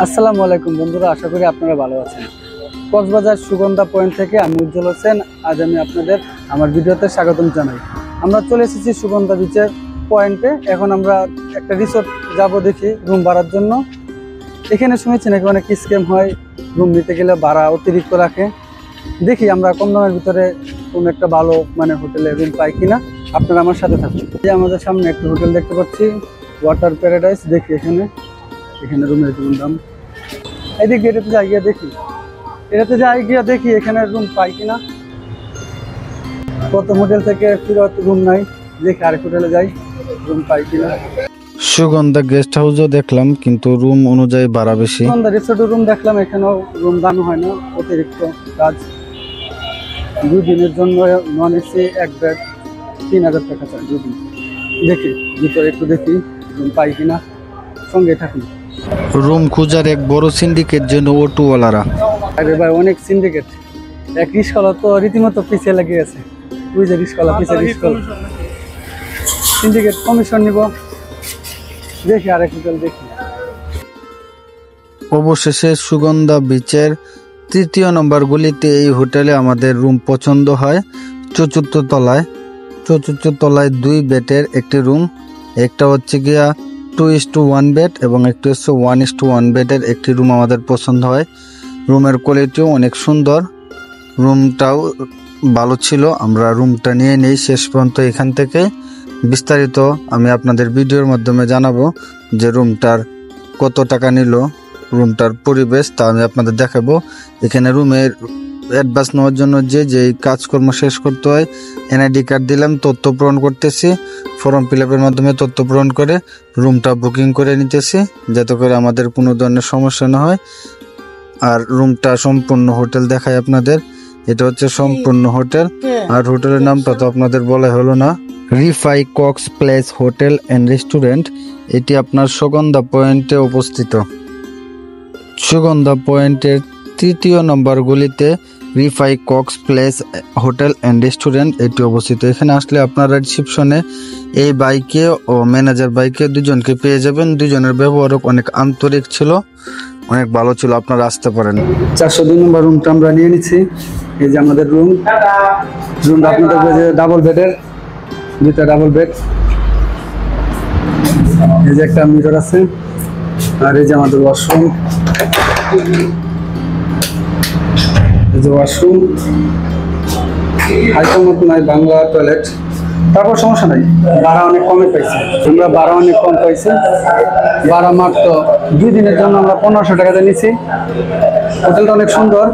আসসালামু আলাইকুম বন্ধুরা, আশা করি আপনারা ভালো আছেন। কক্সবাজার সুগন্ধা পয়েন্ট থেকে আমি উজ্জ্বল হোসেন। আজ আমি আপনাদের আমার ভিডিওতে স্বাগতম জানাই। আমরা চলে এসেছি সুগন্ধা বিচের পয়েন্টে। এখন আমরা একটা রিসোর্ট যাব দেখি রুম ভাড়ার জন্য। এখানে শুনেছি নাকি অনেক স্ক্যাম হয়, রুম নিতে গেলে ভাড়া অতিরিক্ত রাখে। দেখি আমরা কম দামের ভিতরে কোনো একটা ভালো মানে হোটেলে রুম পাই কিনা। আপনারা আমার সাথে থাকুন। আমাদের সামনে একটা হোটেল দেখতে পাচ্ছি, ওয়াটার প্যারাডাইস। দেখি এখানে রুমের কেমন দাম। এদিকে এটাতে যাই গিয়া দেখি এখানে রুম পাই কিনা। প্রথম হোটেল থেকে ফিরত রুম নাই, দেখি আরেক হোটেলে যাই রুম পাই কিনা। সুগন্ধা গেস্ট হাউসও দেখলাম, কিন্তু রুম অনুযায়ী ভাড়া বেশি। সুগন্ধা রিসোর্টের রুম দেখলাম, এখানেও রুম দাম হয় না, অতিরিক্ত কাজ। 2 দিনের জন্য নন এসি এক বেড 3000 টাকা চাই 2 দিন। দেখি ভিতরে একটু দেখি রুম পাই কিনা, সঙ্গে থাকুন। রুম খুঁজার এক বড় সিন্ডিকেট যেন অটোওয়ালারা। আরে ভাই, অনেক সিন্ডিকেট। এক রিস্কলা তো রীতিমতো পিছিয়ে লেগে গেছে। ওই যে রিস্কলা, পিছিয়ে রিস্কলা সিন্ডিকেট কমিশন নিব। দেখি আরেক হোটেল দেখি। অবশেষে সুগন্ধা বিচের 3য় নম্বর গলিতে এই হোটেলে আমাদের রুম পছন্দ হয়। 4th তলায় 2 বেডের একটি রুম। একটা হচ্ছে গিয়া 2:1 বেড এবং একটি হচ্ছে 1:1 বেডের একটি রুম আমাদের পছন্দ হয়। রুমের কোয়ালিটিও অনেক সুন্দর, রুমটাও ভালো ছিল। আমরা রুমটা নিয়ে নেই শেষ পর্যন্ত। এখান থেকে বিস্তারিত আমি আপনাদের ভিডিওর মাধ্যমে জানাবো যে রুমটার কত টাকা নিল, রুমটার পরিবেশ তা আমি আপনাদের দেখাবো। এখানে রুমের অ্যাডভান্স নেওয়ার জন্য যে কাজকর্ম শেষ করতে হয়, এনআইডি কার্ড দিলাম, তথ্য পূরণ করতেছি, ফর্ম ফিল আপের মাধ্যমে তথ্য পূরণ করে রুমটা বুকিং করে নিতেছি, যাতে করে আমাদের কোনো ধরনের সমস্যা না হয়। আর রুমটা সম্পূর্ণ হোটেল দেখায় আপনাদের। এটা হচ্ছে সম্পূর্ণ হোটেল। আর হোটেলের নামটা তো আপনাদের বলা হলো না, Rifai Cox place hotel and restaurant. এটি আপনার সুগন্ধা পয়েন্টে অবস্থিত। সুগন্ধা পয়েন্টের 3য় নম্বর গলিতে Rifai Cox place hotel and restaurant এটি অবস্থিত। এখানে আসলে আপনারা রিসিপশনে এই বাইকে ও ম্যানেজার বাইকে দুজনকে পেয়ে যাবেন। দুজনের ব্যবহারও অনেক আন্তরিক ছিল, অনেক ভালো ছিল। আপনারা আসতে পারেন। 402 নম্বর রুমটা আমরা নিয়ে নিচ্ছি। এই যে আমাদের রুমটা আপনাদের যে ডাবল বেডের, 2টা ডাবল বেড। এই যে একটা মিরর আছে, আর এই যে আমাদের ওয়াশরুম। এই যে ওয়াশরুম, হাইকমত নাই, বাংলা টয়লেট। তারপর সমস্যা নাই, ভাড়া অনেক কমে পাইছি আমরা, ভাড়া অনেক কম পাইছি। ভাড়া মাত্র 2 দিনের জন্য আমরা 1500 টাকাতে নিছি। হোটেলটা অনেক সুন্দর,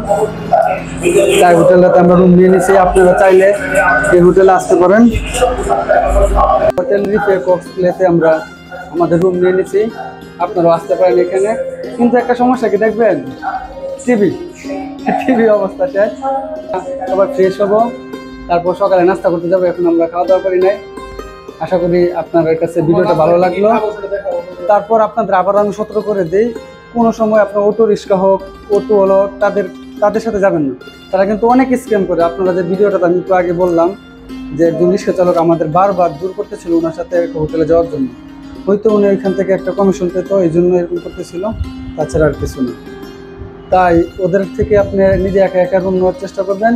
তাই হোটেলটাতে আমরা রুম নিয়ে নিছি। আপনারা চাইলে এই হোটেলে আসতে পারেন। হোটেল রিফাই কক্স প্লেসে আমরা আমাদের রুম নিয়ে নিছি, আপনারাও আসতে পারেন এখানে। কিন্তু একটা সমস্যা কি দেখবেন, টিভি অবস্থা শেষ। সবাই ফ্রেশ হবো, তারপর সকালে নাস্তা করতে যাবো। এখন আমরা খাওয়া দাওয়া করি নাই। আশা করি আপনাদের কাছে ভিডিওটা ভালো লাগলো। তারপর আপনাদের আবার আমি সতর্ক করে দিই, কোনো সময় আপনার অটো রিক্সা হোক, অটো হলো, তাদের সাথে যাবেন না। তারা কিন্তু অনেক স্ক্যাম করে। আপনারা যে ভিডিওটা আমি একটু আগে বললাম যে একজন রিক্সা চালক আমাদের বারবার দূর করতেছিল ওনার সাথে একটা হোটেলে যাওয়ার জন্য। হয়তো উনি ওইখান থেকে একটা কমিশন পেত, এই জন্য এরকম করতেছিল, তাছাড়া আর কিছু না। তাই ওদের থেকে আপনি নিজে একা রুম নেওয়ার চেষ্টা করবেন,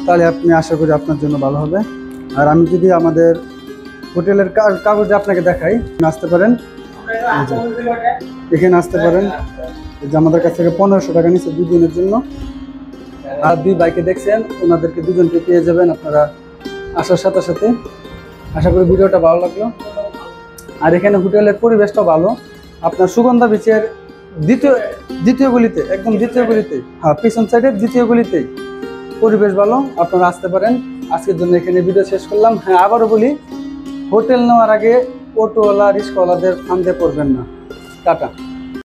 তাহলে আপনি আশা করি আপনার জন্য ভালো হবে। আর আমি যদি আমাদের হোটেলের কাগজে আপনাকে দেখাই, আসতে পারেন, এখানে আসতে পারেন। যে আমাদের কাছ থেকে 1500 টাকা নিচ্ছে 2 দিনের জন্য। আর 2 বাইকে দেখছেন, ওনাদেরকে দুজনকে পেয়ে যাবেন আপনারা আসার সাথে সাথে। আশা করি ভিডিওটা ভালো লাগলো। আর এখানে হোটেলের পরিবেশটা ভালো। আপনার সুগন্ধা বিচের দ্বিতীয় গলিতে, একদম দ্বিতীয় গলিতে, হ্যাঁ পিছন সাইডের 2য় গলিতেই পরিবেশ ভালো। আপনারা আসতে পারেন। আজকের জন্য এখানে ভিডিও শেষ করলাম। হ্যাঁ, আবারও বলি, হোটেল নেওয়ার আগে অটোওয়ালা রিক্সাওয়ালাদের ফান্দে পড়বেন না। টাটা।